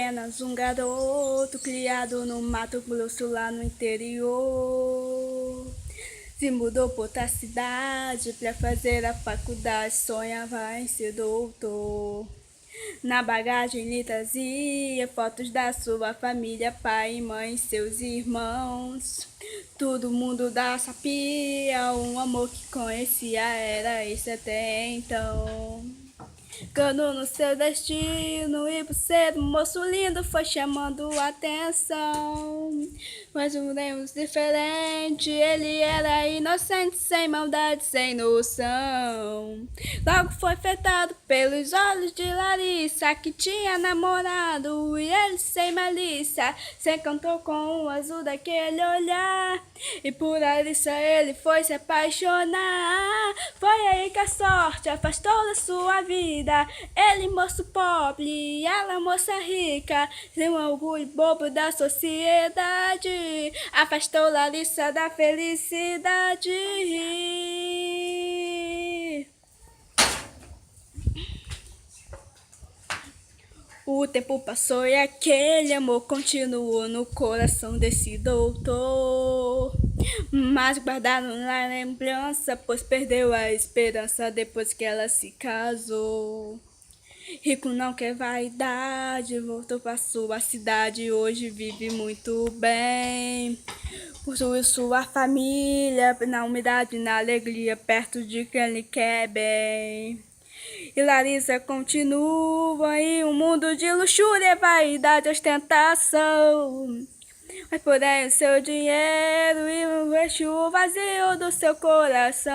apenas um garoto criado no Mato Grosso lá no interior. Se mudou pra outra cidade pra fazer a faculdade, sonhava em ser doutor. Na bagagem ele trazia fotos da sua família, pai, mãe, seus irmãos. Todo mundo da sabia, um amor que conhecia era esse até então. Cano no seu destino e por ser um moço lindo foi chamando a atenção. Mas um Deus diferente, ele era inocente, sem maldade, sem noção. Logo foi afetado pelos olhos de Larissa, que tinha namorado, e ele sem malícia se encantou com o azul daquele olhar. E por Larissa ele foi se apaixonar. Foi aí que a sorte afastou da sua vida. Ele moço pobre e ela moça rica, sem um orgulho bobo da sociedade, afastou Larissa da felicidade. O tempo passou e aquele amor continuou no coração desse doutor, mas guardado na lembrança, pois perdeu a esperança depois que ela se casou. Rico não quer vaidade, voltou pra sua cidade, hoje vive muito bem. Possui sua família, na humildade, na alegria, perto de quem lhe quer bem. E Larissa continua em um mundo de luxúria, vaidade, ostentação. Mas porém o seu dinheiro e o vazio do seu coração.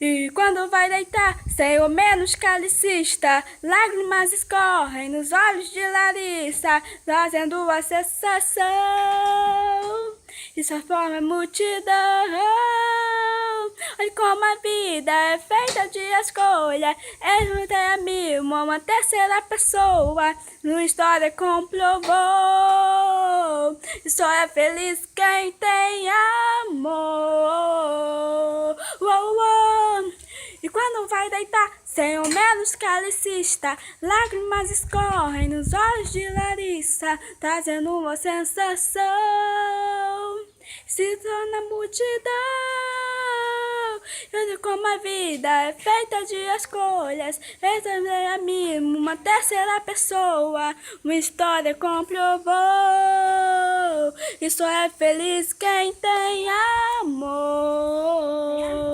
E quando vai deitar, sem o menos calicista, lágrimas escorrem nos olhos de Larissa, trazendo a sensação. E sua forma é multidão. Olha como a vida é feita de escolha. É até amigo, uma terceira pessoa, numa história comprovou. E só é feliz quem tem amor. E quando vai deitar, sem o menos calicista, lágrimas escorrem nos olhos de Larissa, trazendo uma sensação. Se torna multidão. Olha como a vida é feita de escolhas. É também a mim, uma terceira pessoa, uma história comprovou. E só é feliz quem tem amor.